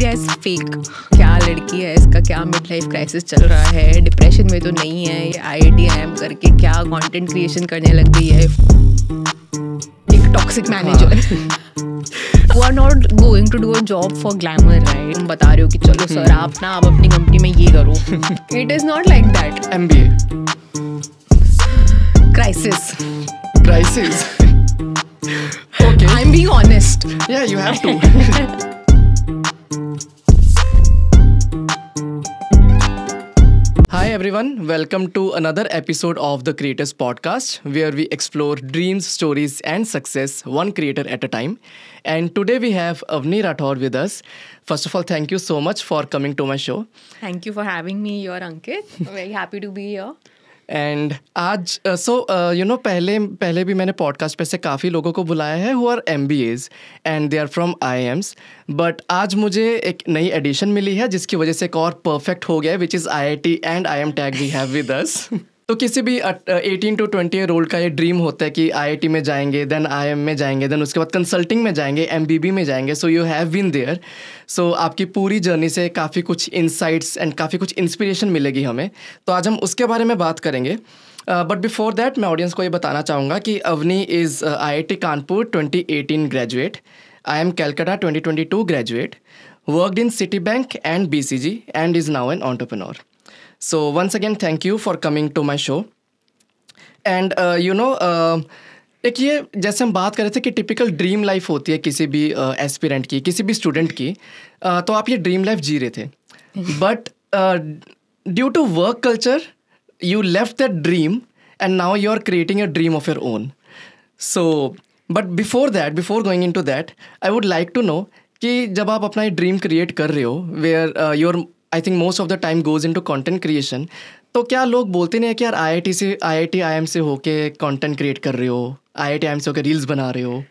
Media is fake. क्या लड़की है, इसका क्या मिड लाइफ क्राइसिस चल रहा है, डिप्रेशन में तो नहीं है, ये IIT IIM करके क्या कंटेंट क्रिएशन करने लग गई है, एक toxic manager who are not going to do a job for glamour, right? तुम बता रहे हो कि चलो सर आप अपनी कंपनी में ये करो। It is not like that. MBA. Crisis. Okay. I'm being honest. Yeah, you have to. Hi everyone, welcome to another episode of the Creators Podcast, where we explore dreams, stories and success one creator at a time. And today we have Avni Rathore with us. First of all, thank you so much for coming to my show. Thank you for having me here, Ankit. Very happy to be here. And आज पहले भी मैंने podcast पे से काफ़ी लोगों को बुलाया है who are MBAs and they are from IIMs, but आज मुझे एक नई एडिशन मिली है जिसकी वजह से एक और परफेक्ट हो गया है, which is IIT and IIM tag we have with us. तो किसी भी 18 to 20 ईयर ओल्ड का ये ड्रीम होता है कि IIT में जाएंगे, देन IIM में जाएंगे, देन उसके बाद कंसल्टिंग में जाएंगे, MBB में जाएंगे. So you have been there. सो आपकी पूरी जर्नी से काफ़ी कुछ इंसाइट्स एंड काफ़ी कुछ इंस्पिरेशन मिलेगी हमें. तो आज हम उसके बारे में बात करेंगे. बट बिफोर दैट मैं ऑडियंस को ये बताना चाहूँगा कि Avani is IIT Kanpur 2018 graduate, IIM Calcutta 2022 graduate, worked in Citibank and BCG and is now an entrepreneur. So once again, thank you for coming to my show. And एक ये जैसे हम बात कर रहे थे कि टिपिकल ड्रीम लाइफ होती है किसी भी एस्पिरेंट की, किसी भी स्टूडेंट की, तो आप ये ड्रीम लाइफ जी रहे थे. But due to work culture you left that dream and now you are creating a dream of your own. So but before going into that, I would like to know कि जब आप अपना ये dream create कर रहे हो where your I think most of the time goes into content creation, तो क्या लोग बोलते नहीं है कि यार IIT IIM से होके कंटेंट क्रिएट कर रहे हो, IIT IIM से होके रील्स बना रहे हो?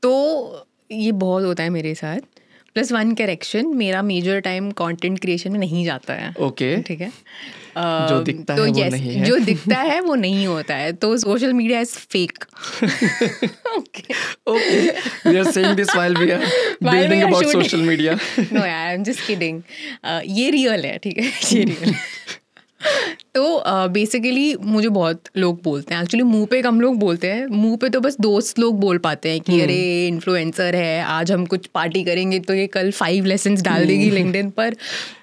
तो ये बहुत होता है मेरे साथ. प्लस वन करेक्शन, मेरा मेजर टाइम कंटेंट क्रिएशन में नहीं जाता है. ओके, ठीक है. जो दिखता है वो नहीं है. जो दिखता है वो नहीं होता है. तो social media is fake. Okay. We are saying this while we are building about social media. No, I'm just kidding. ये रियल है, ठीक है, ये रियल. तो बेसिकली मुझे बहुत लोग बोलते हैं, एक्चुअली मुंह पे कम लोग बोलते हैं, मुंह पे तो बस दोस्त लोग बोल पाते हैं कि अरे इन्फ्लुएंसर है, आज हम कुछ पार्टी करेंगे तो ये कल 5 लेसन्स डाल देगी लिंक्डइन पर.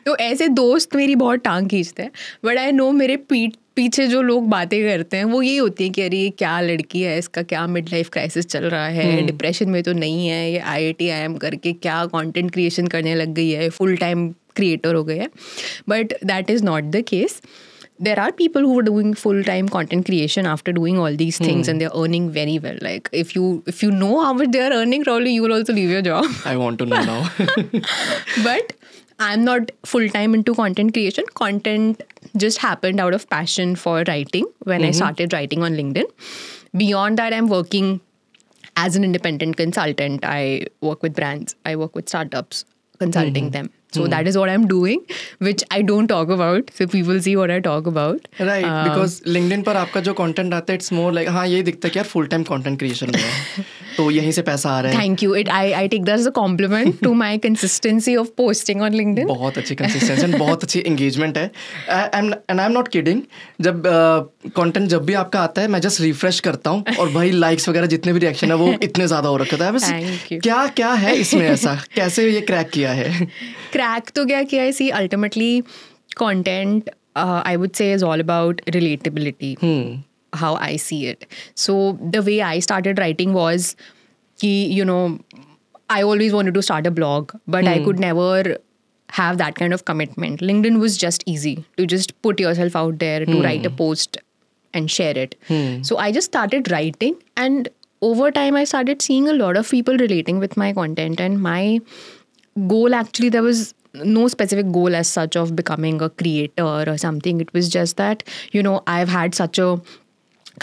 तो ऐसे दोस्त मेरी बहुत टांग खींचते हैं. बट आई नो मेरे पीछे जो लोग बातें करते हैं वो यही होती है कि अरे ये क्या लड़की है, इसका क्या मिड लाइफ क्राइसिस चल रहा है, डिप्रेशन में तो नहीं है, ये IIT IIM करके क्या कंटेंट क्रिएशन करने लग गई है, फुल टाइम क्रिएटर हो गए हैं. But that is not the case. There are people who are doing full-time content creation after doing all these things and they're earning very well. Like if you know how much they are earning, probably you will also leave your job. I want to know now. But I'm not full-time into content creation. Content just happened out of passion for writing when I started writing on LinkedIn. Beyond that, I'm working as an independent consultant. I work with brands. I work with startups, consulting them. So that is what I'm doing, which I don't talk about. So people see what I talk about. Right, because LinkedIn पर आपका जो content आता है, it's more like हाँ ये दिखता है कि यार full time content creation हुआ है, तो यहीं से पैसा आ रहा है. Thank you. I take that as a compliment to my consistency of posting on LinkedIn. बहुत अच्छी consistency and बहुत अच्छी engagement है. And I'm not kidding. जब content जब भी आपका आता है, मैं just refresh करता हूँ और भाई likes वगैरह जितने भी reaction है वो इतने ज़्यादा हो रखे हैं. Thank you. क्या है इसमें ऐसा, कैसे ये crack किया है? Crack तो क्या किया है? See, ultimately content I would say is all about relatability. How I see it. So the way I started writing was ki, I always wanted to start a blog, but I could never have that kind of commitment. LinkedIn was just easy to just put yourself out there to write a post and share it. So I just started writing, and over time I started seeing a lot of people relating with my content, and my goal, actually there was no specific goal as such of becoming a creator or something. It was just that, I've had such a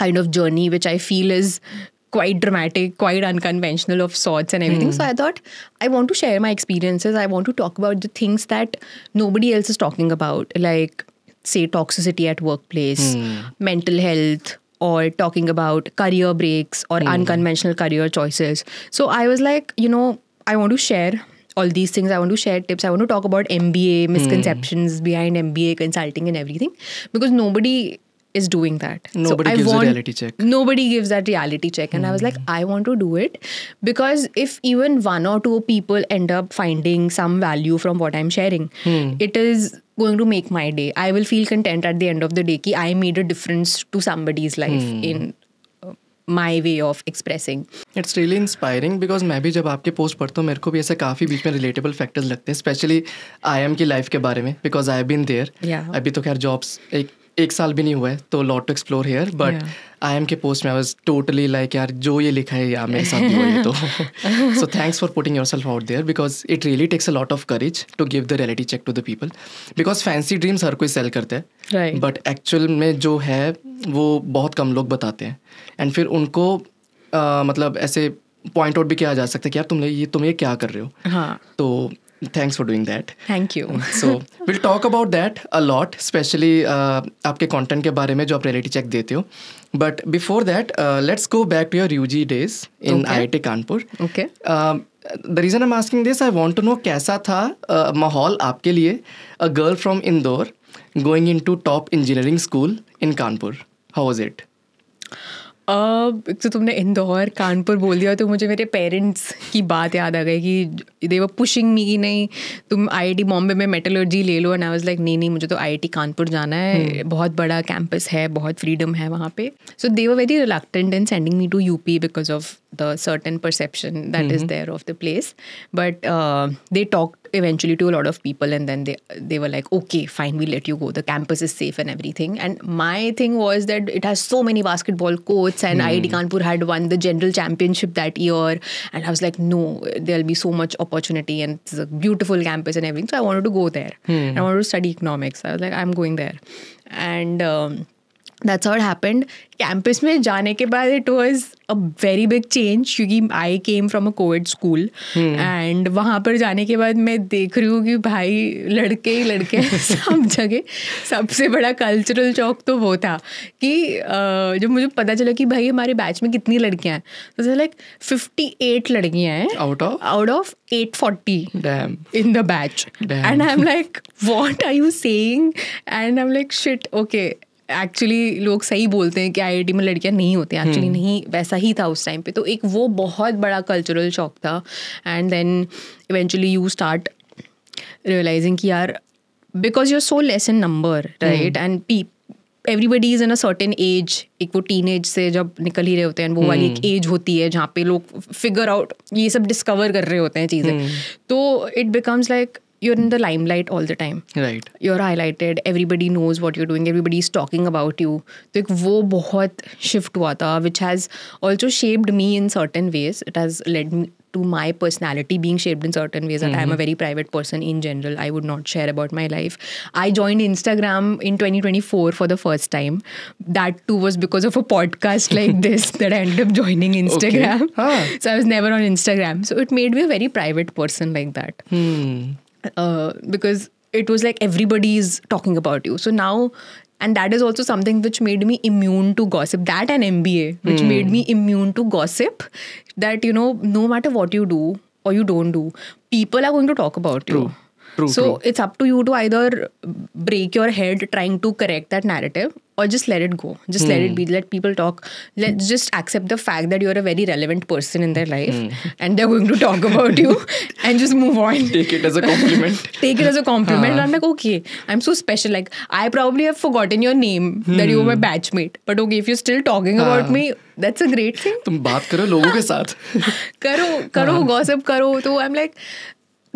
kind of journey which I feel is quite dramatic, quite unconventional of sorts and everything. So I thought I want to share my experiences. I want to talk about the things that nobody else is talking about, like say toxicity at workplace, mental health, or talking about career breaks or unconventional career choices. So I was like, I want to share all these things. I want to share tips. I want to talk about MBA, misconceptions behind MBA, consulting and everything, because nobody is doing that. Nobody gives a reality check. Nobody gives that reality check. And I was like, I want to do it, because if even one or two people end up finding some value from what I'm sharing, it is going to make my day. I will feel content at the end of the day कि I made a difference to somebody's life in my way of expressing. It's really inspiring, because मैं भी जब आपके post पढ़ता हूँ मेरे को भी ऐसे काफ़ी बीच में रिलेटेबल फैक्टर्स लगते हैं, स्पेशली IIM की लाइफ के बारे में, because I have been there. अभी तो खैर जॉब्स एक साल भी नहीं हुआ है, तो lot to explore here, but IIM के पोस्ट में आई वाज टोटली लाइक यार जो ये लिखा है यार मेरे साथ भी हुआ है. तो so thanks for putting yourself out there, because it really takes a lot of courage to give the reality check to the people, because fancy dreams हर कोई सेल करता है, बट एक्चुअल में जो है वो बहुत कम लोग बताते हैं. एंड फिर उनको मतलब ऐसे पॉइंट आउट भी किया जा सकता है कि यार तुम ये क्या कर रहे हो. तो thanks for doing that. Thank you. So we'll talk about that a lot, especially आपके content के बारे में जो आप reality check देते हो. But before that, let's go back to your UG days in IIT Kanpur. Okay. The reason I'm asking this, I want to know कैसा था माहौल आपके लिए, a girl from Indore going into top engineering school in Kanpur. How was it? तो तुमने इंदौर कानपुर बोल दिया तो मुझे मेरे पेरेंट्स की बात याद आ गई कि दे वर पुशिंग मी कि नहीं तुम IIT बॉम्बे में मेटलर्जी ले लो. एंड आई वाज लाइक नहीं मुझे तो IIT कानपुर जाना है, बहुत बड़ा कैंपस है, बहुत फ्रीडम है वहाँ पे. So they were very reluctant in sending me to UP because of the certain perception that is there of the place, but they talked eventually to a lot of people, and then they were like, okay fine, we'll let you go, the campus is safe and everything. And my thing was that it has so many basketball courts, and IIT Kanpur had won the general championship that year, and I was like, no, there'll be so much opportunity and it's a beautiful campus and everything. So I wanted to go there. I wanted to study economics. I was like, I'm going there. And that's how it happened. Campus में जाने के बाद it was a very big change, क्योंकि I came from a co-ed school, and वहाँ पर जाने के बाद मैं देख रही हूँ कि भाई लड़के ही लड़के सब जगह. सबसे बड़ा कल्चरल शॉक तो वो था कि जब मुझे पता चला कि भाई हमारे बैच में कितनी लड़कियाँ हैं, तो लाइक 58 लड़कियाँ हैं out of 840 Damn. in the batch. Damn. And I'm like, what are you saying? And I'm like, shit, okay. Actually लोग सही बोलते हैं कि IIT में लड़कियां नहीं होती, एक्चुअली नहीं वैसा ही था उस टाइम पे. तो एक वो बहुत बड़ा कल्चरल शॉक था. And then eventually you start realizing कि यार because you are so less in number, right, and everybody is in a certain age. एक वो टीन एज से जब निकल ही रहे होते हैं, वो वाली एक एज होती है जहाँ पे लोग फिगर आउट ये सब डिस्कवर कर रहे होते हैं चीज़ें. तो it becomes like you're in the limelight all the time. Right. You're highlighted. Everybody knows what you're doing. Everybody is talking about you. तो एक वो बहुत shift हुआ था, which has also shaped me in certain ways. It has led me to my personality being shaped in certain ways. That I'm a very private person in general. I would not share about my life. I joined Instagram in 2024 for the first time. That too was because of a podcast like this that I ended up joining Instagram. Okay. So I was never on Instagram. So it made me a very private person like that. Because it was like everybody is talking about you. So now, and that is also something which made me immune to gossip. That and MBA, which made me immune to gossip. That, you know, no matter what you do or you don't do, people are going to talk about you. So it's up to you to either break your head trying to correct that narrative, or just let it go. Just let it be. Let people talk. Let's just accept the fact that you're a very relevant person in their life, and they're going to talk about you, and just move on. Take it as a compliment. Take it as a compliment. And I'm like, okay, I'm so special. Like, I probably have forgotten your name, that you were my batchmate. But okay, if you're still talking about me, that's a great thing. तुम बात करो लोगों के साथ. करो gossip करो. तो I'm like,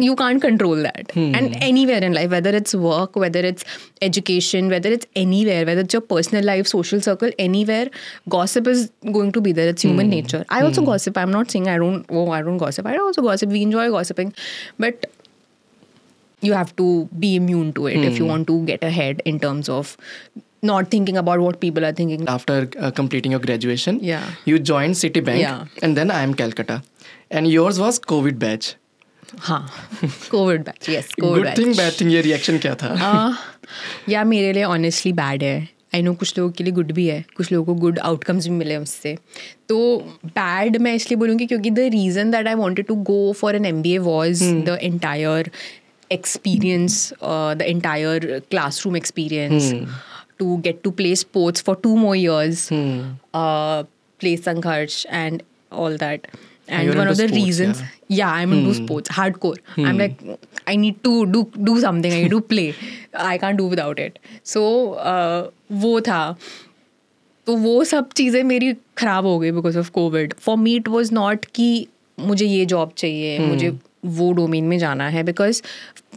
you can't control that. And anywhere in life, whether it's work, whether it's education, whether it's anywhere, whether it's your personal life, social circle, anywhere, gossip is going to be there. It's human nature. I also gossip. I'm not saying I don't gossip. I also gossip. We enjoy gossiping. But you have to be immune to it if you want to get ahead in terms of not thinking about what people are thinking. After completing your graduation, yeah, you joined Citibank, and then IIM Calcutta. And yours was COVID batch. हाँ, Covid batch. Yes, Covid batch. Good thing bad thing, ये reaction क्या था? या मेरे लिए honestly bad है. I know कुछ लोगों के लिए गुड भी है, कुछ लोगों को गुड आउटकम्स भी मिले उससे. तो बैड मैं इसलिए बोलूँगी क्योंकि the reason that I wanted to go for an MBA was the entire experience, the entire classroom experience, to get to play sports for 2 more years, play Sangharsh and all that. And you're one of into the sports, reasons, yeah, I'm into sports, hardcore. I'm like, I need to do something, I need to play. I can't do without it. So, वो था. तो वो सब चीज़ें मेरी ख़राब हो गई because of Covid. For me it was not कि मुझे ये जॉब चाहिए, मुझे वो डोमेन में जाना है, because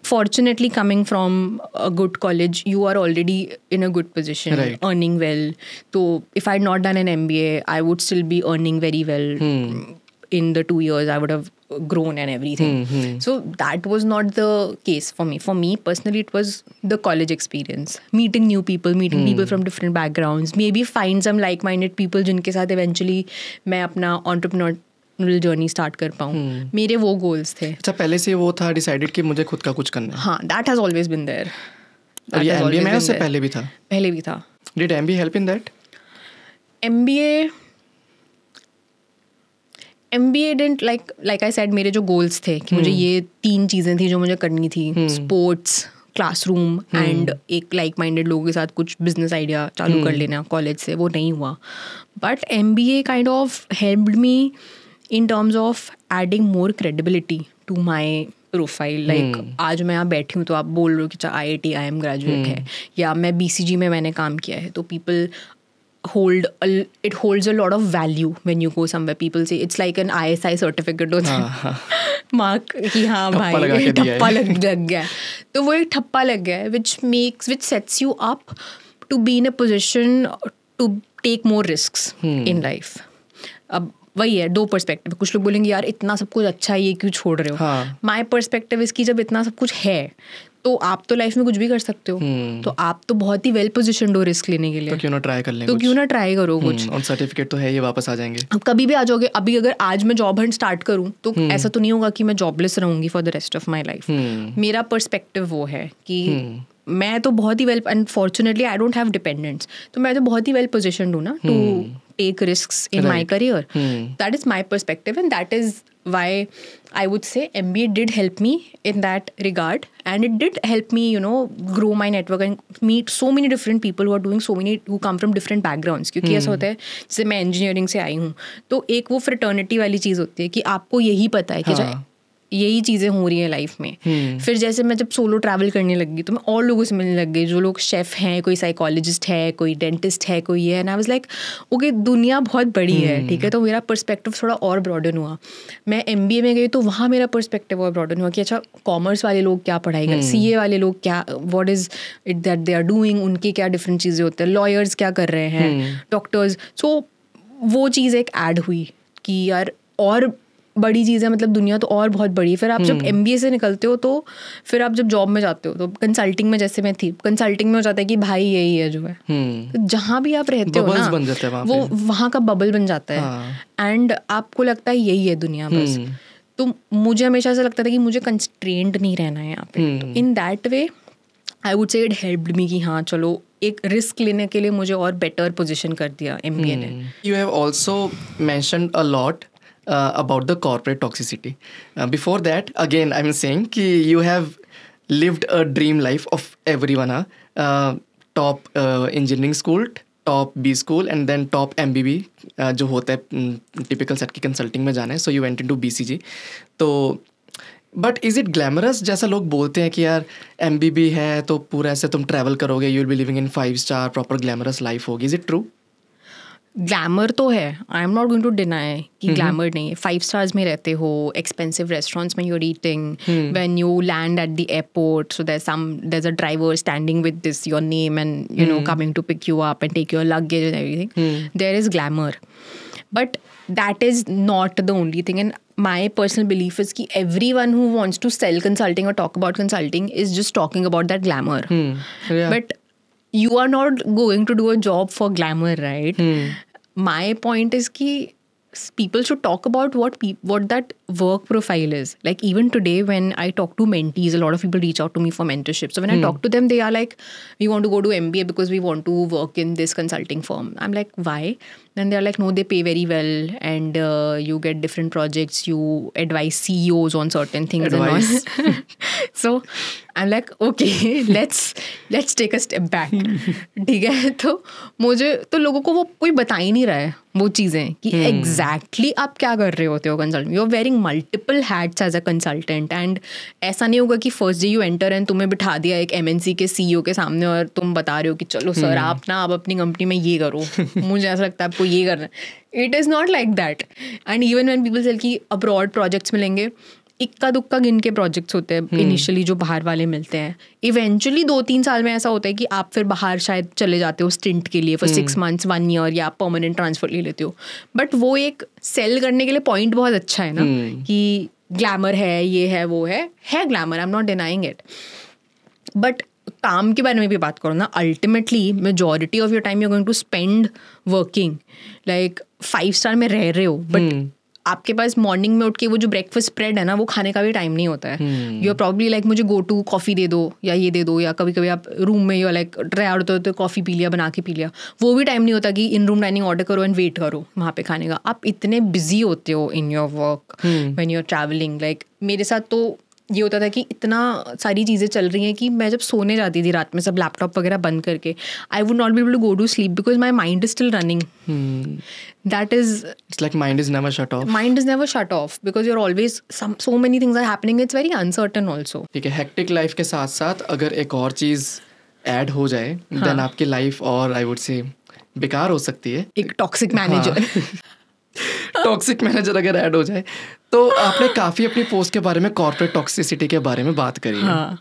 fortunately coming from a good college you are already in a good position, right, earning well. So if I had not done an MBA I would still be earning very well. In the 2 years I would have grown and everything. So that was not the case for me. For me personally it was the college experience, meeting new people, meeting people from different backgrounds, maybe find some like-minded people जिनके साथ eventually मैं अपना entrepreneurial journey start कर पाऊँ. मेरे वो goals थे. अच्छा, पहले से वो था डिसाइडेड कि मुझे खुद का कुछ करना है. हाँ, that has always been there. और ये MBA में उससे पहले भी था? पहले भी था. Did MBA help in that? MBA didn't, like I said, मेरे जो goals थे कि मुझे ये 3 चीज़ें थी जो मुझे करनी थी, स्पोर्ट्स, क्लासरूम एंड एक लाइक माइंडेड लोगों के साथ कुछ बिजनेस आइडिया चालू कर लेना कॉलेज से, वो नहीं हुआ. But MBA kind of helped me in terms of adding more credibility to my profile. Like आज मैं यहाँ बैठी हूँ तो आप बोल रहे हो कि IIT IIM ग्रेजुएट है, या मैं BCG में मैंने काम किया है, तो people it holds a lot of value when you go somewhere. People say it's like an ISI certificate होता है, मार्क कि हाँ भाई ठप्पा लग गया. तो वो एक ठप्पा लग गया है which sets you up to be in a position to take more risks in life. अब वही है, 2 पर्सपेक्टिव. कुछ लोग बोलेंगे यार इतना सब कुछ अच्छा है, ये क्यों छोड़ रहे हो. माई पर्सपेक्टिव इसकी, जब इतना सब कुछ है तो आप तो लाइफ में कुछ भी कर सकते हो. तो आप तो बहुत ही वेल पोजिशन्ड हो रिस्क लेने के लिए. तो क्यों ना ट्राई कर लें, तो क्यों ना ट्राई करो कुछ. और सर्टिफिकेट तो है, ये वापस आ जाएंगे. अब कभी भी आ जाओगे. अभी अगर आज मैं जॉब हंट स्टार्ट करूँ तो ऐसा तो नहीं होगा कि मैं जॉबलेस रहूंगी for the rest of my life. मेरा पर्सपेक्टिव वो है कि मैं तो बहुत ही well, unfortunately I don't have dependents, तो मैं तो बहुत ही वेल पोजिशन्ड हूँ ना to take risks in my career. That is my perspective, and that is why I would say MBA did help me in that regard, and it did help me, grow my network and meet so many different people who come from different backgrounds. क्योंकि ऐसा होता है, जैसे मैं engineering से आई हूँ तो एक वो फ्रेटर्निटी वाली चीज़ होती है कि आपको यही पता है कि यही चीज़ें हो रही हैं लाइफ में. फिर जैसे मैं जब सोलो ट्रैवल करने लगी तो मैं और लोगों से मिलने लग गई, जो लोग शेफ़ हैं, कोई साइकोलॉजिस्ट है, कोई डेंटिस्ट है, कोई ये है. And I was like okay, दुनिया बहुत बड़ी है, ठीक है. तो मेरा पर्सपेक्टिव थोड़ा और ब्रॉडन हुआ. मैं MBA में गई तो वहाँ मेरा पर्सपेक्टिव और ब्रॉडन हुआ कि अच्छा, कॉमर्स वाले लोग क्या पढ़ाई कर, CA वाले लोग क्या, what is it that they are doing, उनके क्या डिफरेंट चीज़ें होते हैं, लॉयर्स क्या कर रहे हैं, डॉक्टर्स. सो वो चीज़ एक ऐड हुई कि यार और बड़ी चीज़ है, मतलब दुनिया तो और बहुत बड़ी है. फिर आप जब MBA से निकलते हो तो फिर आप जब जॉब में जाते हो तो कंसल्टिंग में, जैसे मैं थी कंसल्टिंग में, हो जाता है कि भाई यही है जो है. तो जहाँ भी आप रहते हो ना, वो वहाँ का बबल बन जाता है. एंड आपको लगता है यही है दुनिया बस. तो मुझे हमेशा ऐसा लगता था कि मुझे कंस्ट्रेंड नहीं रहना है यहाँ पे. तो in that way I would say it helped me कि हाँ चलो, एक रिस्क लेने के लिए मुझे और बेटर पोजिशन कर दिया MBA ने. You have also mentioned a lot about the corporate toxicity. Before that, again, I'm saying कि you have lived a dream life of everyone. Top engineering school, top B school, and then top MBB जो होता है typical set की consulting में जाना है. So you went into BCG. तो but is it glamorous जैसा लोग बोलते हैं कि यार MBB है तो पूरा ऐसे तुम travel करोगे, you will be living in 5-star proper glamorous life होगी. Is it true? ग्लैमर तो है, I am not going to deny कि ग्लैमर नहीं है. 5 स्टार्स में रहते हो, एक्सपेंसिव रेस्टोरेंट्स में you're eating, when you land at the airport, so there's a driver standing with this your name and coming to pick you up and take your luggage and everything. There is glamour, but that is not the only thing. And my personal belief is कि everyone who wants to sell consulting or talk about consulting is just talking about that glamour. But you are not going to do a job for glamour, right? My point is कि people should talk about what that work profile is. Like even today when I talk to mentees, a lot of people reach out to me for mentorship. So when I talk to them, they are like, we want to go to MBA because we want to work in this consulting firm. I'm like, why? Then they're like, no, they pay very well and you get different projects, you advise CEOs on certain things and all. So I'm like, okay, let's take a step back. ठीक है, तो मुझे तो लोगों को वो कोई बता ही नहीं रहा है वो चीज़ें कि एग्जैक्टली आप क्या कर रहे होते हो consultant. You are wearing multiple hats as a consultant and ऐसा नहीं होगा कि first day you enter and तुम्हें बिठा दिया एक MNC के CEO के सामने और तुम बता रहे हो कि चलो सर आप अपनी कंपनी में ये करो. मुझे ऐसा लगता है आपको ये करना है. It is not like that. And even when people से कि अब्रॉड प्रोजेक्ट्स मिलेंगे, इक्का दुक्का गिन के प्रोजेक्ट्स होते हैं इनिशियली जो बाहर वाले मिलते हैं. इवेंचुअली 2-3 साल में ऐसा होता है कि आप फिर बाहर शायद चले जाते हो स्टिंट के लिए फॉर 6 months 1 year, या आप परमानेंट ट्रांसफर ले लेते हो. बट वो एक सेल करने के लिए पॉइंट बहुत अच्छा है ना कि ग्लैमर है, ये है, वो है glamour, I am not denying it. But काम के बारे में भी बात करो ना, ultimately majority of your time you are going to spend working. Like 5 star में रह रहे हो बट आपके पास मॉर्निंग में उठ के वो जो ब्रेकफास्ट स्प्रेड है ना, वो खाने का भी टाइम नहीं होता है. यू आर प्रॉब्ली लाइक मुझे गो टू कॉफ़ी दे दो या ये दे दो, या कभी कभी आप रूम में you are like try out होते हो कॉफ़ी पी लिया, बना के पी लिया. वो भी टाइम नहीं होता कि इन रूम डाइनिंग ऑर्डर करो एंड वेट करो वहाँ पे खाने का. आप इतने बिजी होते हो in your work when you are travelling. Like मेरे साथ तो ये होता था कि इतना सारी चीज़ें चल रही हैं कि मैं जब सोने जाती थी रात में सब लैपटॉप वगैरह बंद करके, I would not be able to go to sleep because my mind is still running. That is, it's like mind is never shut off. Mind is never shut off because you're always so many things are happening. It's very uncertain also. ठीक है, hectic life के साथ साथ अगर एक और चीज़ add हो जाए देन आपकी लाइफ और आई वुड से बेकार हो सकती है. एक टॉक्सिक मैनेजर. टॉक्सिक मैनेजर अगर ऐड हो जाए तो आपने काफ़ी अपनी पोस्ट के बारे में कॉर्पोरेट टॉक्सिसिटी के बारे में बात करी है.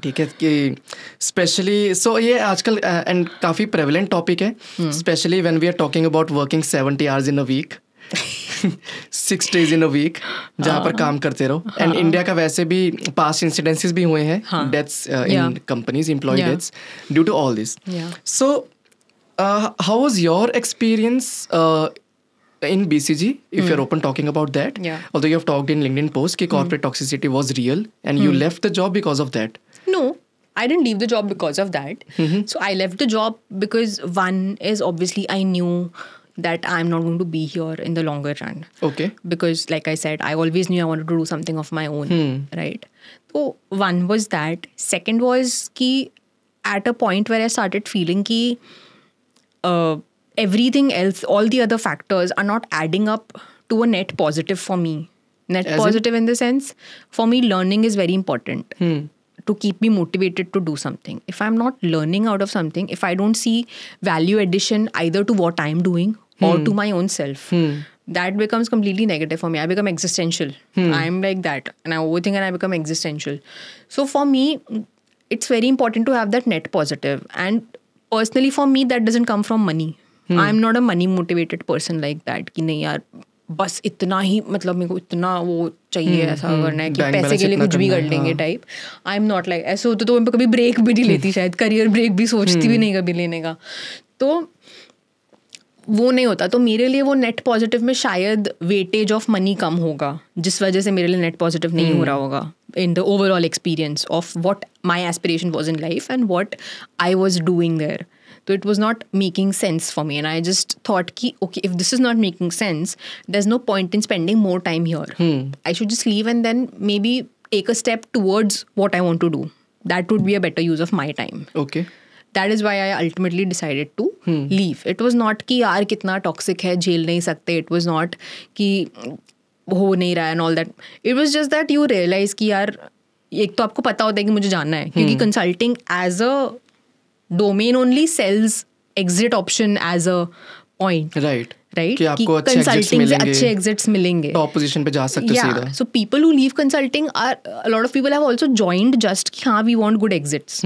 ठीक है कि स्पेशली सो ये आजकल एंड काफ़ी प्रेवलेंट टॉपिक है, specially when we are talking about working 70 hours in a week, 6 days in a week जहाँ पर काम करते रहो. एंड इंडिया का वैसे भी पास्ट इंसिडेंसेस भी हुए हैं, deaths in companies, employ deaths due to all this. So how was your experience in BCG, if you're open talking about that? Although you have talked in LinkedIn post कि corporate toxicity was real and you left the job because of that. No, I didn't leave the job because of that. So I left the job because one is obviously I knew that I'm not going to be here in the longer run. Okay. Because like I said, I always knew I wanted to do something of my own, right? So one was that. Second was कि at a point where I started feeling कि everything else, all the other factors are not adding up to a net positive for me. Net as positive in the sense, for me, learning is very important to keep me motivated to do something. If I'm not learning out of something, if I don't see value addition either to what I'm doing or to my own self, that becomes completely negative for me. I become existential. I'm like that. And I overthink and I become existential. So for me, it's very important to have that net positive. And personally for me, that doesn't come from money. I'm not a money motivated person like that कि नहीं यार बस इतना ही, मतलब मेरे को इतना वो चाहिए, ऐसा करना है कि पैसे के लिए कुछ भी कर लेंगे type. I am not like ऐसे होते तो मैं कभी ब्रेक भी नहीं लेती, शायद करियर ब्रेक भी सोचती भी नहीं कभी लेने का. तो वो नहीं होता. तो मेरे लिए वो नेट पॉजिटिव में शायद वेटेज ऑफ मनी कम होगा, जिस वजह से मेरे लिए नेट पॉजिटिव नहीं हो रहा होगा in the overall experience of what my aspiration was in life and what I was doing there. So it was not making sense for me, and I just thought ki, okay, if this is not making sense, there's no point in spending more time here. I should just leave and then maybe take a step towards what I want to do. That would be a better use of my time. Okay. That is why I ultimately decided to leave. It was not कि यार कितना toxic है, झेल नहीं सकते. It was not कि हो नहीं रहा है and all that. It was just that you realize कि यार एक तो आपको पता होता है कि मुझे जानना है, क्योंकि consulting as a domain only sells exit option as a point. Right. कि आपको अच्छे exits मिलेंगे, top position पे जा सकते हो सीधा. So people who leave consulting are, a lot of people have also joined just कि हाँ we want good exits.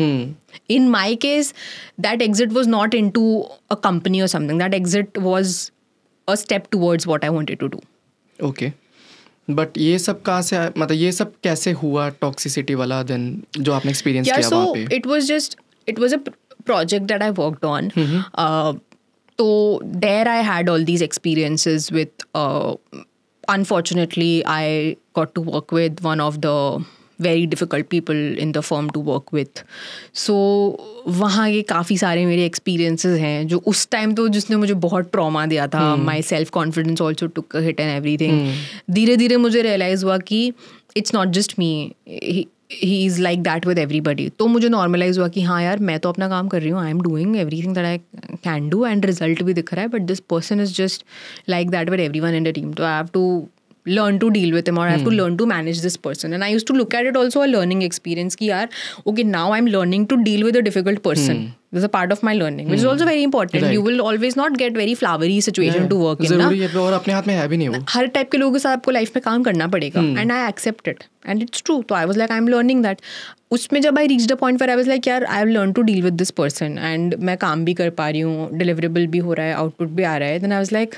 In my case, that exit was not into a company or something. That exit was a step towards what I wanted to do. Okay. But ये सब कहाँ से, मतलब ये सब कैसे हुआ टॉक्सिसिटी वाला, देन जो आपने एक्सपीरियंस किया वहाँ पे? It was a project that I worked on. So there I had all these experiences with unfortunately I got to work with one of the very difficult people in the firm to work with. So वहाँ के काफ़ी सारे मेरे experiences हैं जो उस time तो जिसने मुझे बहुत trauma दिया था. My self confidence also took a hit and everything. धीरे धीरे मुझे realize हुआ कि it's not just me. He is like that with everybody. तो मुझे normalize हुआ कि हाँ यार मैं तो अपना काम कर रही हूँ. I am doing everything that I can do and result भी दिख रहा है. But this person is just like that with everyone in the team. So I have to learn to deal with him, or I have to learn to manage this person. And I used to look at it also a learning experience ki yaar, okay, now I'm learning to deal with a difficult person. This is a part of my learning, which is also very important. Right. You will always not get very flowery situation to work in. ज़रूरी है और अपने हाथ में है भी नहीं वो. हर टाइप के लोगों के साथ आपको लाइफ में काम करना पड़ेगा. And I accept it. And it's true. So I was like, I'm learning that. उसमें जब I reached a point where I was like, यार, I have learned to deal with this person. And मैं काम भी कर पा रही हूँ, deliverable भी हो रहा है, output भी आ रहा है. Then I was like,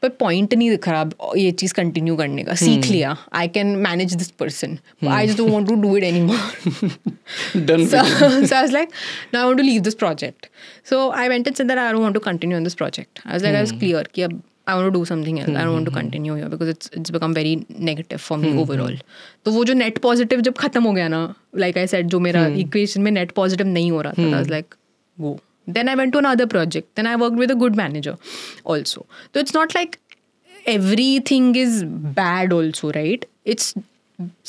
पर point नहीं दिख रहा अब ये चीज़ continue करने का. सीख लिया. I can manage this person. I just don't want to do it anymore. Done. So I was like, now I want to leave this project. So I went and said that I don't want to continue on this project. I was like, I was clear कि अब I want to do something else. I don't want to continue here because it's become very negative for me overall. तो वो जो net positive जब खत्म हो गया ना, like I said, जो मेरा equation में net positive नहीं हो रहा था, I was like, go. Then I went to another project. Then I worked with a good manager also. So it's not like everything is bad also, right? It's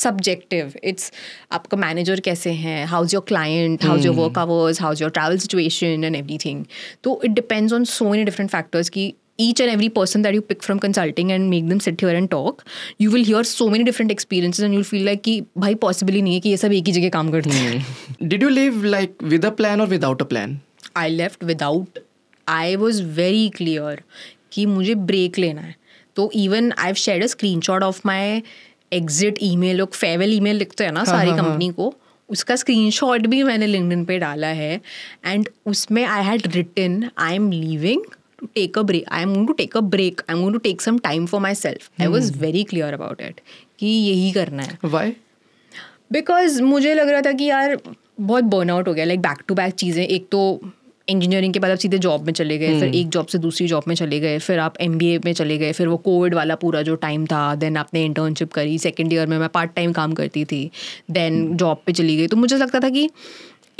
subjective. It's आपका manager कैसे हैं, how's your client, how's your work hours, how's your travel situation and everything. So it depends on so many different factors कि each and every person that you pick from consulting and make them sit here and talk, you will hear so many different experiences and you'll feel like कि भाई possibly नहीं है कि ये सब एक ही जगह काम करते हैं. Did you leave like with a plan or without a plan? I left without. I was very clear कि मुझे break लेना है. तो even I've shared a screenshot of my exit email. लोग farewell email लिखते हैं ना सारी कंपनी को, उसका स्क्रीनशॉट भी मैंने लिंक्डइन पे डाला है. एंड उसमें I had written I am leaving to take a break. I am going to take a break. I am going to take some time for myself. I was very clear about it कि यही करना है. Why? Because मुझे लग रहा था कि यार बहुत बर्नआउट हो गया. लाइक बैक टू बैक चीज़ें. एक तो इंजीनियरिंग के बाद आप सीधे जॉब में चले गए, फिर एक जॉब से दूसरी जॉब में चले गए, फिर आप MBA में चले गए, फिर वो कोविड वाला पूरा जो टाइम था, देन आपने इंटर्नशिप करी. सेकेंड ईयर में मैं पार्ट टाइम काम करती थी, देन जॉब पे चली गई. तो मुझे लगता था कि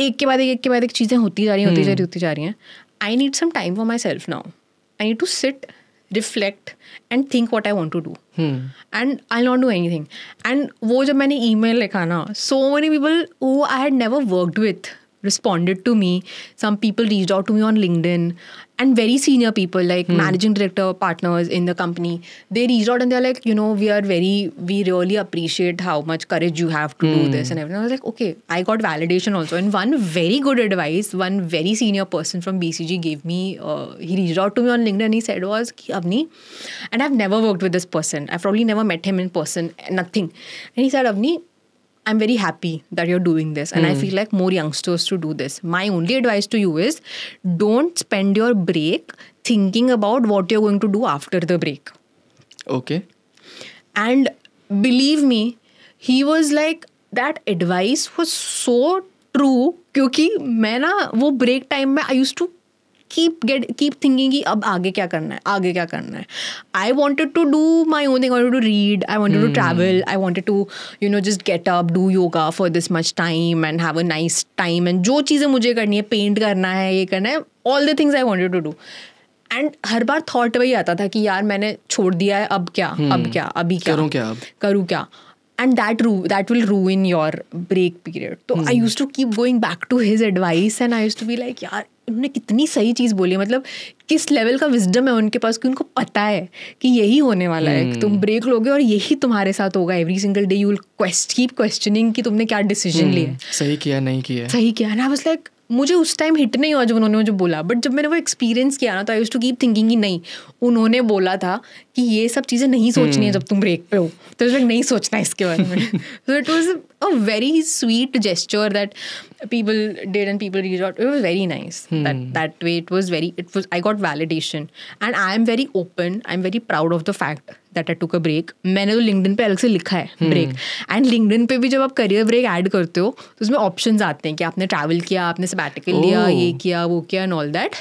एक के बाद एक चीज़ें होती जा रही हैं. I need some time for myself now. I need to sit, reflect and think what I want to do. And I'll not do anything. And वो जब मैंने email लिखा ना, so many people who I had never worked with responded to me. Some people reached out to me on LinkedIn, and very senior people like managing director partners in the company, they reached out and they're like, you know, we really appreciate how much courage you have to do this and everything. I was like, okay, I got validation also. And one very good advice one very senior person from BCG gave me, he reached out to me on LinkedIn and he said was ki Avni, and I've never worked with this person, I've probably never met him in person, nothing, and he said, Avni, I'm very happy that you're doing this and I feel like more youngsters to do this. My only advice to you is don't spend your break thinking about what you're going to do after the break. Okay. And believe me, he was like, that advice was so true क्योंकि मैं ना वो break time में I used to keep thinking कि अब आगे क्या करना है. I wanted to do my own thing. I wanted to read. I wanted to travel. I wanted to, you know, just get up, do yoga for this much time and have a nice time. And जो चीज़ें मुझे करनी है, paint करना है, ये करना है, all the things I wanted to do. And her bar thought वही आता था कि यार मैंने छोड़ दिया है, अब क्या, अभी क्या, करूँ क्या. And that will ruin your break period. So I used to keep going back to his advice and I used to be like, यार उन्होंने कितनी सही चीज़ बोली. मतलब किस लेवल का विजडम है उनके पास कि उनको पता है कि यही होने वाला है कि तुम ब्रेक लोगे और यही तुम्हारे साथ होगा. Every single day you will keep questioning कि तुमने क्या डिसीजन लिया, सही किया नहीं किया. एंड आई वाज लाइक, मुझे उस टाइम हिट नहीं हुआ जब उन्होंने मुझे बोला, बट जब मैंने वो एक्सपीरियंस किया ना तो I used to keep thinking कि नहीं, उन्होंने बोला था कि ये सब चीज़ें नहीं सोचनी है जब तुम ब्रेक पे हो, तो इसमें नहीं सोचना इसके बारे में. So it was a very sweet gesture that people did and people reached out. It was very nice. That way I got validation and I am very open. I'm very proud of the fact that I took a break. मैंने तो LinkedIn पे अलग से लिखा है break. And LinkedIn पे भी जब आप career break ऐड करते हो तो उसमें options आते हैं कि आपने travel किया, आपने sabbatical लिया, ये किया, वो किया and all that.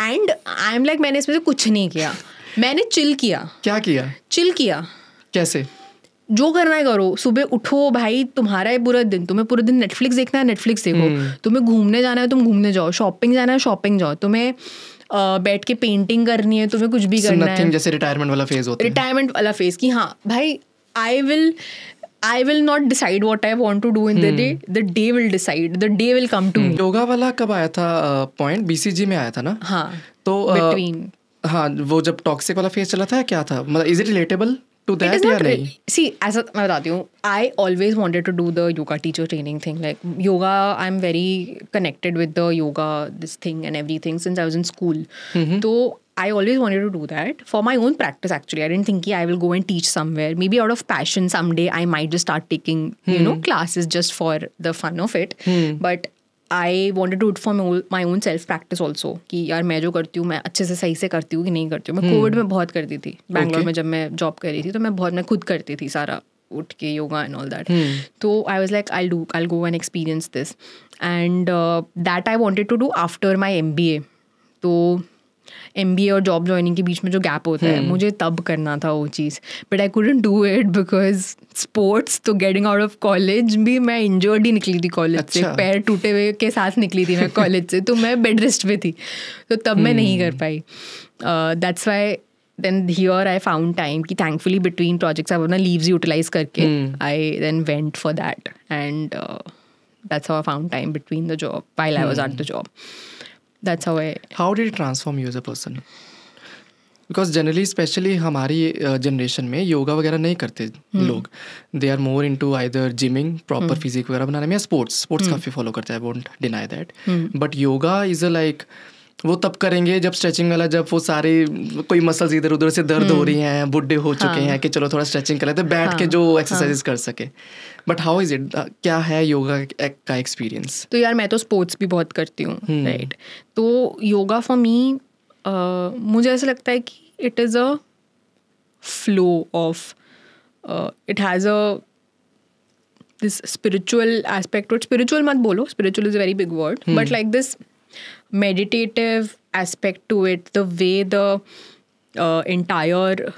And I'm like, मैंने इसमें से कुछ नहीं किया. मैंने चिल किया. क्या किया? चिल किया. कैसे? जो करना है करो. सुबह उठो भाई, तुम्हारा है पूरा दिन. तुम्हें पूरा दिन नेटफ्लिक्स देखना है, नेटफ्लिक्स देखो. तुम्हें घूमने जाना है, तुम घूमने जाओ. शॉपिंग जाना है, शॉपिंग जाओ. तुम्हें बैठ के पेंटिंग करनी है, तुम्हें कुछ भी करना है. जैसे रिटायरमेंट वाला फेज होता है. रिटायरमेंट वाला फेज कि हाँ भाई, I will not decide what I want to do in the day. The day will decide. The day will come to me. Yoga वाला कब आया था पॉइंट? BCG में आया था ना? हाँ. तो between. हाँ, वो जब टॉक्सिक वाला फेज चला था क्या था? मतलब is it relatable to that या नहीं? See, मैं बताती हूँ, I always wanted to do the yoga teacher training thing. Like yoga, I'm very connected with the yoga, this thing and everything since I was in school. So I always wanted to do that for my own practice actually. I didn't think I will go and teach somewhere. Maybe out of passion someday I might just start taking, classes just for the fun of it. But I wanted to do it for my own self practice also. कि यार मैं जो करती हूँ मैं अच्छे से सही से करती हूँ कि नहीं करती हूँ. मैं कोविड में बहुत करती थी. बैंगलोर में जब मैं जॉब कर रही थी तो मैं खुद करती थी सारा, उठ के योगा एंड ऑल दैट. तो I was like I'll go and experience this. And that I wanted to do after my MBA. तो MBA और जॉब ज्वाइनिंग के बीच में जो गैप होता है, मुझे तब करना था वो चीज़. But I couldn't do it because sports. तो गेटिंग आउट ऑफ कॉलेज भी मैं इंजर्ड ही निकली थी कॉलेज से. पैर टूटे हुए के साथ निकली थी मैं कॉलेज से. तो मैं बेड रेस्ट पे थी, तो तब मैं नहीं कर पाई. That's why then here I found time कि thankfully between projects I अपना leaves utilize करके I then went for that. And that's how I found time between the job while I was at the job. That's how did it transform you as a person? Because generally especially हमारी generation में योगा वगैरह नहीं करते लोग. They are more into either gymming, proper physique वगैरह बनाने में, या sports काफ़ी फॉलो करते हैं. I won't deny that. But yoga is a like, वो तब करेंगे जब स्ट्रेचिंग वाला, जब वो सारे कोई मसल्स इधर उधर से दर्द हो रही हैं, बुढ़े हो चुके हैं कि चलो थोड़ा स्ट्रेचिंग कर लेते हैं, बैठ के जो एक्सरसाइजेस कर सके. But how is it? क्या है योगा का एक्सपीरियंस? तो यार मैं तो स्पोर्ट्स भी बहुत करती हूँ, राइट. तो योगा फॉर मी, मुझे ऐसा लगता है कि it is a flow of, it has a this spiritual aspect. और स्पिरिचुअल मत बोलो, spiritual is a very big word, but like this meditative aspect to it, the way the entire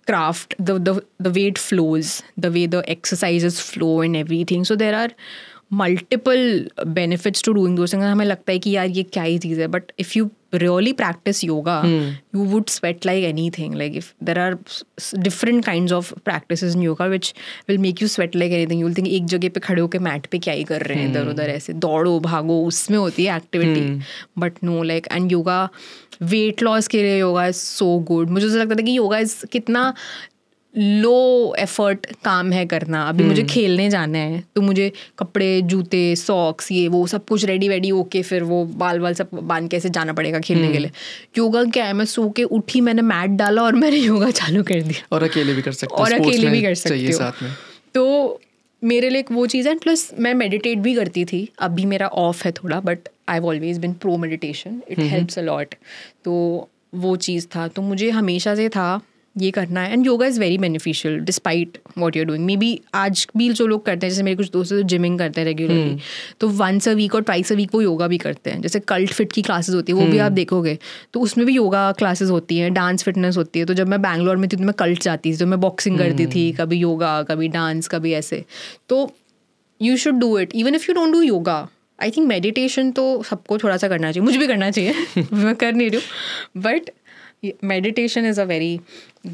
craft, the way it flows, the way the exercises flow and everything. So there are multiple benefits to doing those things. हमें लगता है कि यार ये क्या ही चीज़ है, but if you really practice yoga, you would sweat like anything. Like if there are different kinds of practices in yoga which will make you sweat like anything. You will think एक जगह पे खड़े होके mat पे क्या ही कर रहे हैं, इधर उधर ऐसे दौड़ो भागो, उसमें होती है activity. But no, like, and yoga weight loss के लिए योगा इज सो गुड. मुझे तो लगता था कि योगा इज कितना लो एफर्ट काम है करना. अभी मुझे खेलने जाना है तो मुझे कपड़े, जूते, सॉक्स, ये वो सब कुछ रेडी वेडी होके फिर वो बाल वाल सब बांध के ऐसे जाना पड़ेगा खेलने के लिए. योगा क्या है, मैं सो के उठी, मैंने मैट डाला और मैंने योगा चालू कर दिया. और अकेले भी कर सकते हो, और अकेले भी कर सकते साथ में. तो मेरे लिए वो चीज़ है. प्लस मैं मेडिटेट भी करती थी. अभी मेरा ऑफ है थोड़ा, but I have always been pro meditation. It helps a lot. तो वो चीज़ था. तो मुझे हमेशा से था ये करना है. And yoga is very beneficial despite what you're doing. May be आज भी जो लोग करते हैं, जैसे मेरे कुछ दोस्त जो जिमिंग करते हैं रेगुलरली, तो वंस अ वीक और ट्वाइस अ वीक वो योगा भी करते हैं. जैसे कल्ट फिट की क्लासेस होती है, वो भी आप देखोगे तो उसमें भी योगा क्लासेस होती हैं, डांस फिटनेस होती है. तो जब मैं बैंगलोर में थी तो मैं कल्ट जाती थी, तो मैं बॉक्सिंग करती थी, कभी योगा, कभी डांस, कभी ऐसे. तो you should do it even if you don't do yoga. I think meditation तो सबको थोड़ा सा करना चाहिए. मुझे भी करना चाहिए मैं कर नहीं रही हूँ, but meditation is a very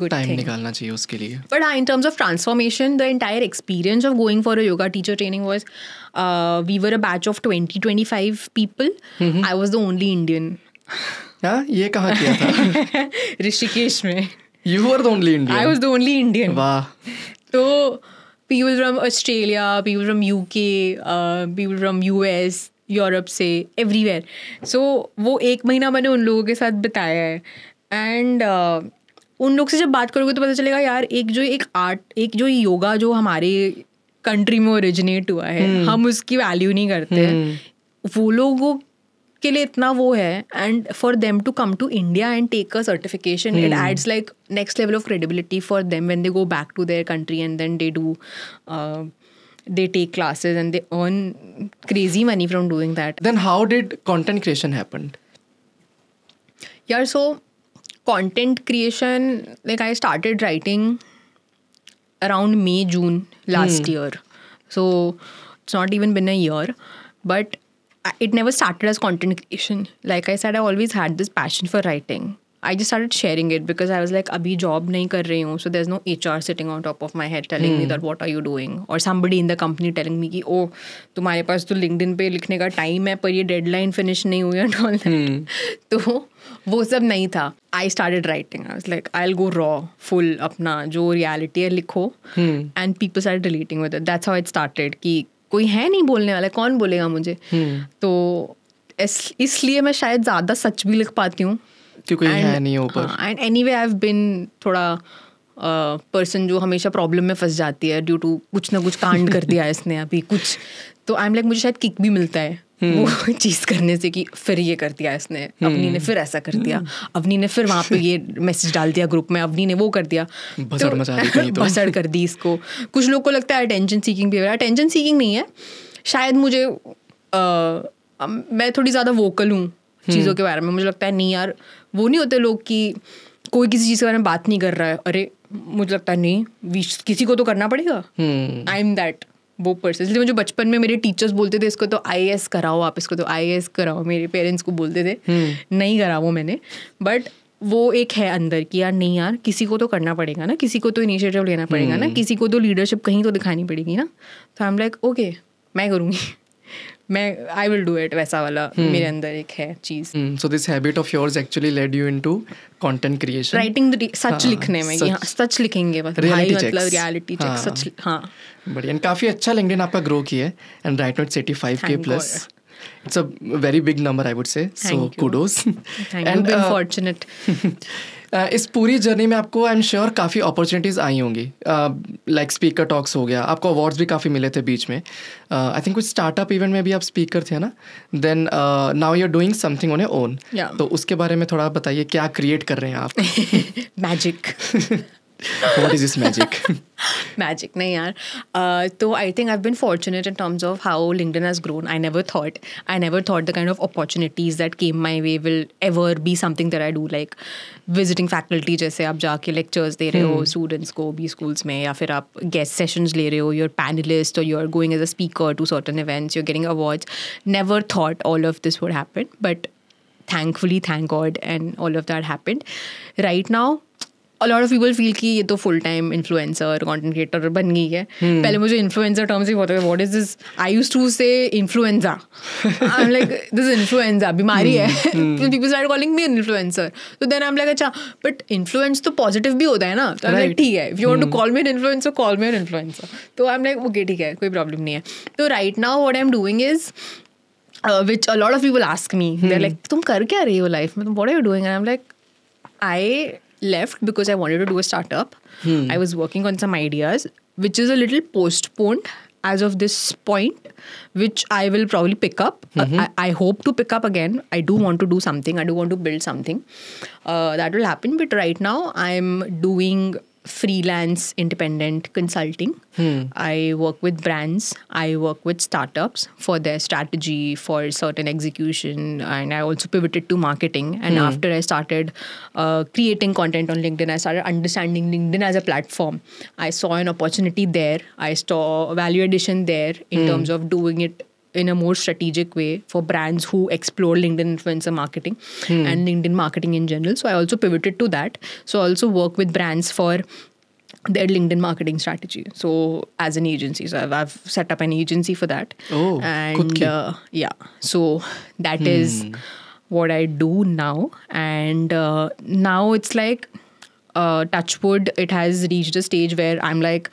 good time thing. निकालना चाहिए उसके लिए. But in terms of transformation, the entire experience of going for a yoga teacher training was, we were a batch of 20-25 people. I was the only Indian. हाँ, ये कहाँ किया था? ऋषिकेश में. You were the only Indian. I was the only Indian. वाह. तो people from Australia, people from UK, people from US, Europe से, everywhere. सो वो 1 महीना मैंने उन लोगों के साथ बिताया है. एंड उन लोग से जब बात करोगे तो पता चलेगा यार, एक जो योगा जो हमारे कंट्री में ओरिजिनेट हुआ है, हम उसकी वैल्यू नहीं करते हैं. वो लोगों के लिए इतना वो है, and for them to come to India and take a certification, it adds like next level of credibility for them when they go back to their country and then they do they take classes and they earn crazy money from doing that. Then how did content creation happen? Yeah, so content creation, like I started writing around May, June last year. So it's not even been a year, but it never started as content creation. Like I said, I always had this passion for writing. I just started sharing it because I was like, abhi job nahi kar rahi hu, so there's no HR sitting on top of my head telling me that what are you doing, or somebody in the company telling me कि oh तुम्हारे पास तो LinkedIn पे लिखने का time है पर ये deadline finish नहीं हुई and all that. तो वो सब नहीं था. I started writing. I was like, I'll go raw, full अपना जो reality है लिखो, and people started relating with it. That's how it started. कि कोई है नहीं बोलने वाला, कौन बोलेगा मुझे. तो इसलिए मैं शायद ज़्यादा सच भी लिख पाती हूँ. क्योंकि है नहीं ऊपर. And anyway I have been थोड़ा पर्सन जो हमेशा प्रॉब्लम में फंस जाती है ड्यू टू कुछ ना कुछ कांड कर दिया है इसने अभी कुछ. तो आई एम लाइक मुझे शायद किक भी मिलता है वो चीज़ करने से कि फिर ये कर दिया इसने, अवनी ने फिर ऐसा कर दिया, अवनी ने फिर वहाँ पे ये मैसेज डाल दिया ग्रुप में, अवनी ने वो कर दिया, भसड़ कर दी इसको. कुछ लोग को लगता है अटेंशन सीकिंग भी. अटेंशन सीकिंग नहीं है, शायद मुझे मैं थोड़ी ज़्यादा वोकल हूँ चीज़ों के बारे में. मुझे लगता है नहीं यार, वो नहीं होते लोग कि कोई किसी चीज़ के बारे में बात नहीं कर रहा है, अरे मुझे लगता है नहीं किसी को तो करना पड़ेगा. आई एम दैट वो पर्सन. इसलिए मुझे बचपन में मेरे टीचर्स बोलते थे इसको तो IAS कराओ, आप इसको तो IAS कराओ. मेरे पेरेंट्स को बोलते थे, नहीं करा वो मैंने. बट वो एक है अंदर कि यार नहीं यार किसी को तो करना पड़ेगा ना, किसी को तो इनिशिएटिव लेना पड़ेगा ना, किसी को तो लीडरशिप कहीं तो दिखानी पड़ेगी ना. तो आई एम लाइक ओके मैं करूँगी, मैं आई विल डू इट. वैसा वाला मेरे अंदर एक है चीज़. So this habit of yours actually led you into content creation, writing such लिखने में. यहाँ सच लिखेंगे बस, भाई मतलब रियलिटी चेक सच. हाँ बढ़िया. एंड काफ़ी अच्छा लिंक्डइन आपका ग्रो किया है. And right now it's 85K plus. It's a very big number, I would say. So kudos. Thank you. Been fortunate. इस पूरी जर्नी में आपको आई एम श्योर काफ़ी अपॉर्चुनिटीज़ आई होंगी. लाइक स्पीकर टॉक्स हो गया, आपको अवार्ड्स भी काफ़ी मिले थे बीच में. आई थिंक कुछ स्टार्टअप इवेंट में भी आप स्पीकर थे ना. Then now you are doing something on your own. तो उसके बारे में थोड़ा बताइए, क्या क्रिएट कर रहे हैं आप? Magic. What is this magic? Magic, nahi yaar. So I think I've been fortunate in terms of how LinkedIn has grown. I never thought the kind of opportunities that came my way will ever be something that I do, like visiting faculty. जैसे आप जाके lectures दे रहे हो students को भी schools में, या फिर आप guest sessions ले रहे हो, you're panelist or you're going as a speaker to certain events, you're getting awards. Never thought all of this would happen, but thankfully, thank God, and all of that happened. Right now a lot of people feel कि ये तो full time influencer content creator बन गई है. पहले मुझे influencer term से पता है what is this. I used to say influenza. I am like this influenza बीमारी है. People start calling me influencer. तो देन आई एम लाइक अच्छा बट इन्फ्लुएंस तो पॉजिटिव भी होता है ना. तो आई एम लाइक ठीक है, if you want to call me an influencer call me an influencer. तो आई एम लाइक ओके ठीक है, कोई प्रॉब्लम नहीं है. तो right now what I am doing is which a lot of people ask me, they're like तुम कर क्या रही हो लाइफ में, what are you doing? And I'm like I left because I wanted to do a startup. I was working on some ideas which is a little postponed as of this point, which I will probably pick up. I hope to pick up again. I do want to do something. I do want to build something that will happen. But right now I'm doing freelance independent consulting. I work with brands, I work with startups for their strategy, for certain execution, and I also pivoted to marketing. And after I started creating content on LinkedIn, I started understanding LinkedIn as a platform. I saw an opportunity there. I saw value addition there in terms of doing it in a more strategic way for brands who explore LinkedIn influencer marketing and LinkedIn marketing in general. So I also pivoted to that. So I also work with brands for their LinkedIn marketing strategy. So as an agency, so I've set up an agency for that. Oh, and yeah, so that is what I do now. And now it's like touch wood, it has reached a stage where I'm like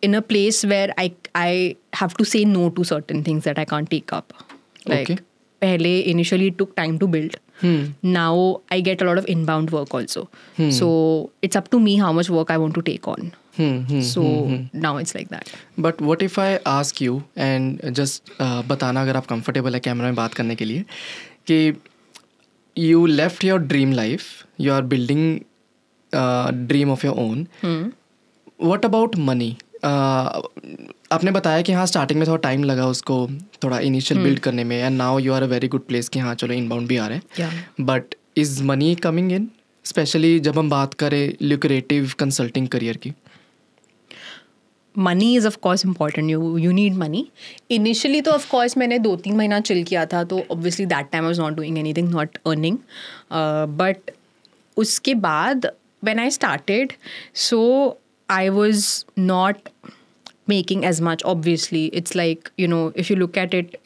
in a place where I have to say no to certain things that I can't take up. Like, pehle initially it took time to build. Now I get a lot of inbound work also. So it's up to me how much work I want to take on. So now it's like that. But what if I ask you and just बताना अगर आप comfortable है camera में बात करने के लिए, कि you left your dream life, you are building dream of your own. What about money? आपने बताया कि हाँ स्टार्टिंग में थोड़ा टाइम लगा उसको थोड़ा इनिशियल बिल्ड करने में, and now you are a very good place कि हाँ चलो इनबाउंड भी आ रहे हैं. But is money coming in, specially जब हम बात करें ल्यूक्रेटिव कंसल्टिंग करियर की? Money is of course important, you need money. Initially तो ऑफ कोर्स मैंने 2-3 महीना चिल किया था, तो obviously that time I was not doing anything, not earning. But उसके बाद when I started, so I was not making as much. Obviously it's like, you know, if you look at it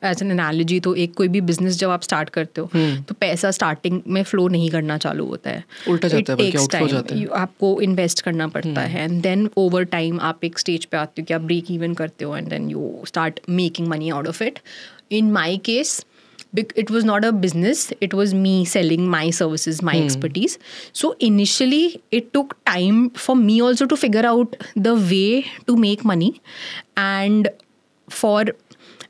as an analogy, तो एक कोई भी business जब आप start करते हो तो पैसा starting में flow नहीं करना चालू होता है, उल्टा जाता है, बल्कि outflow जाता है. आपको invest करना पड़ता है, and then over time आप एक stage पे आते हो कि आप break even करते हो, and then you start making money out of it. In my case, it was not a business, it was me selling my services, my expertise. So initially it took time for me also to figure out the way to make money, and for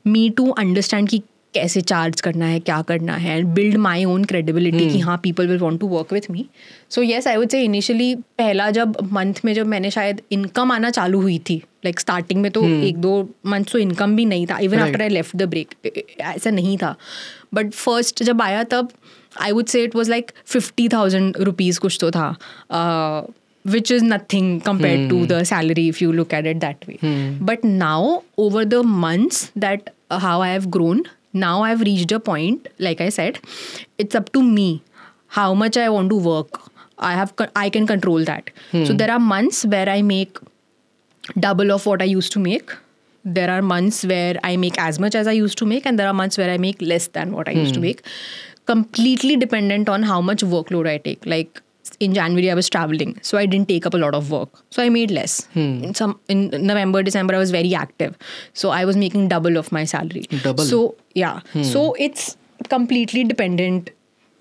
me to understand कि कैसे charge करना है, क्या करना है, and build my own credibility कि हाँ people will want to work with me. So yes, I would say initially पहला जब month में जब मैंने शायद income आना चालू हुई थी, like starting में तो 1-2 months तो income भी नहीं था, even after I left the break ऐसा नहीं था. But first जब आया तब I would say it was like 50,000 rupees कुछ तो था, which is nothing compared to the salary if you look at it that way. But now over the months that how I have grown, now I've reached a point, like I said, it's up to me how much I want to work. I can control that. So there are months where I make double of what I used to make. There are months where I make as much as I used to make, and there are months where I make less than what I used to make. Completely dependent on how much workload I take. Like in January I was traveling, so I didn't take up a lot of work, so I made less. In November, December I was very active, so I was making double of my salary. Double? So yeah, so it's completely dependent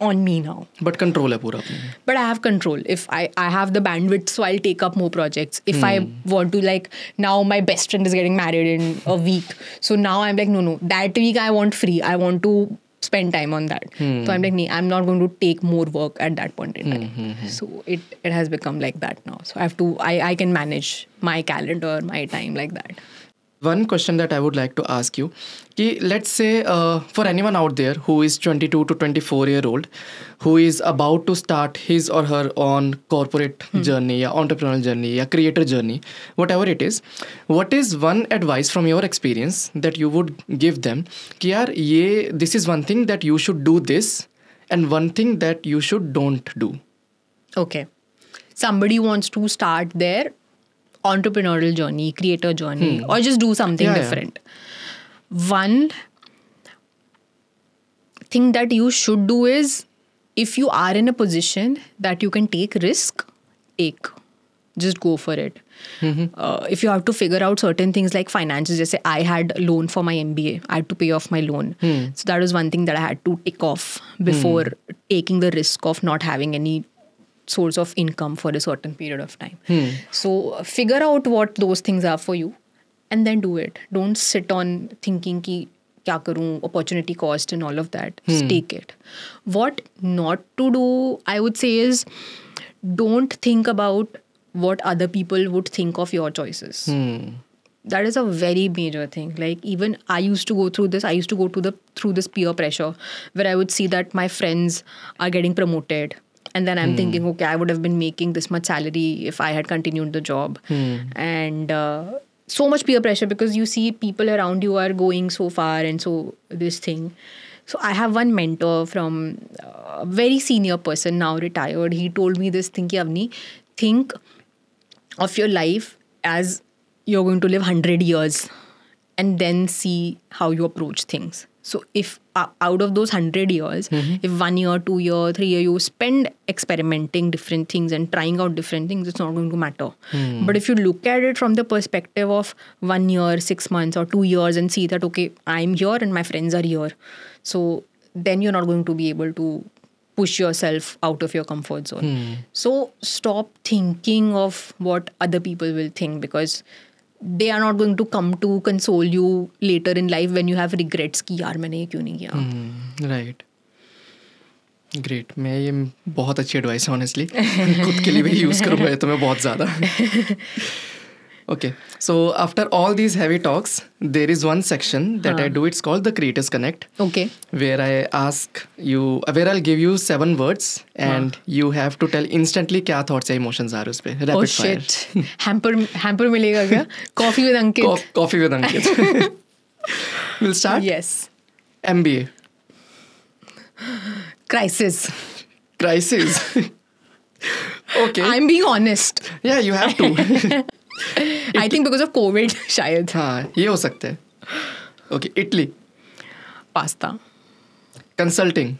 on me now. But control है पूरा अपने. But I have control. If I have the bandwidth, so I'll take up more projects. If I want to, like, now my best friend is getting married in a week, so now I'm like, no, that week I want free. I want to spend time on that. So I'm like, nee, I'm not going to take more work at that point in time. So it has become like that now. So I can manage my calendar, my time like that. One question that I would like to ask you, कि let's say for anyone out there who is 22 to 24-year-old who is about to start his or her own corporate journey या entrepreneurial journey या creator journey, whatever it is, what is one advice from your experience that you would give them कि यार ये this is one thing that you should do this and one thing that you should don't do? Okay. Somebody wants to start their entrepreneurial journey, creator journey, or just do something different. One thing that you should do is, if you are in a position that you can take risk, just go for it. If you have to figure out certain things like finances, just say I had a loan for my MBA, I had to pay off my loan. So that was one thing that I had to tick off before taking the risk of not having any source of income for a certain period of time. So figure out what those things are for you and then do it. Don't sit on thinking ki kya karu, opportunity cost and all of that. Just take it. What not to do, I would say, is don't think about what other people would think of your choices. That is a very major thing. Like, even I used to go through this. I used to go through this peer pressure where I would see that my friends are getting promoted. And then I'm thinking, okay, I would have been making this much salary if I had continued the job. And so much peer pressure because you see people around you are going so far, and so this thing. So I have one mentor from a very senior person, now retired. He told me this thing, ki Avni, think of your life as you're going to live 100 years and then see how you approach things. So if out of those 100 years, if 1 year, 2 year, 3 year, you spend experimenting different things and trying out different things, it's not going to matter. But if you look at it from the perspective of 1 year, 6 months or 2 years and see that, okay, I'm here and my friends are here. So then you're not going to be able to push yourself out of your comfort zone. So stop thinking of what other people will think, because they are not going to come to console you later in life when you have regrets कि यार मैंने ये क्यों नहीं किया. Right. Great. मैं ये बहुत अच्छी एडवाइस है ऑनेस्टली. खुद के लिए भी यूज़ करूँगा ये तो मैं बहुत ज़्यादा. Okay, so after all these heavy talks, there is one section that I do. It's called the Creators Connect, Okay. where I ask you, where I'll give you 7 words, and you have to tell instantly क्या thoughts या emotions आ रहे उस पे. Oh Rapid fire. shit. Hamper मिलेगा क्या? Coffee with Ankit. Coffee with Ankit. We'll start. Yes. MBA. Crisis. Crisis. Okay. I'm being honest. Yeah, you have to. I think because of COVID शायद. हाँ, ये हो सकता है. Okay, Italy. Pasta. Consulting.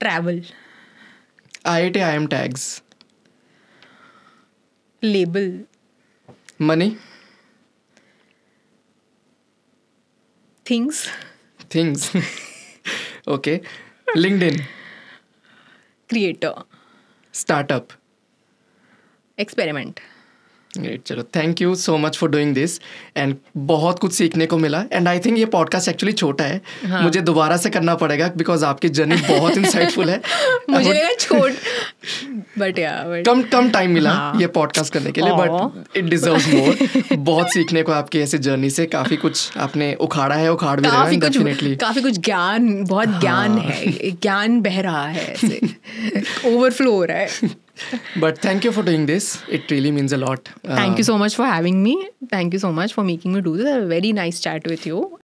Travel. IIT IIM tags. Label. Money. Things. Things. Okay. LinkedIn. Creator. Startup. Experiment. Great, चलो thank you so much for doing this and बहुत कुछ सीखने को मिला एंड आई थिंक ये पॉडकास्ट एक्चुअली छोटा है. मुझे दोबारा से करना पड़ेगा बिकॉज आपकी जर्नी बहुत इंसाइटफुल है. मुझे लगा छोट बट कम टाइम मिला ये पॉडकास्ट करने के लिए बट इट डिजर्व्स मोर. बहुत सीखने को आपकी ऐसे जर्नी से काफी कुछ आपने उखाड़ा है, उखाड़ भी रहा है डेफिनेटली. काफी कुछ ज्ञान, बहुत ज्ञान है, ज्ञान बह रहा है ऐसे ओवरफ्लो हो रहा है. But thank you for doing this. It really means a lot. Thank you so much for having me. Thank you so much for making me do this. A very nice chat with you.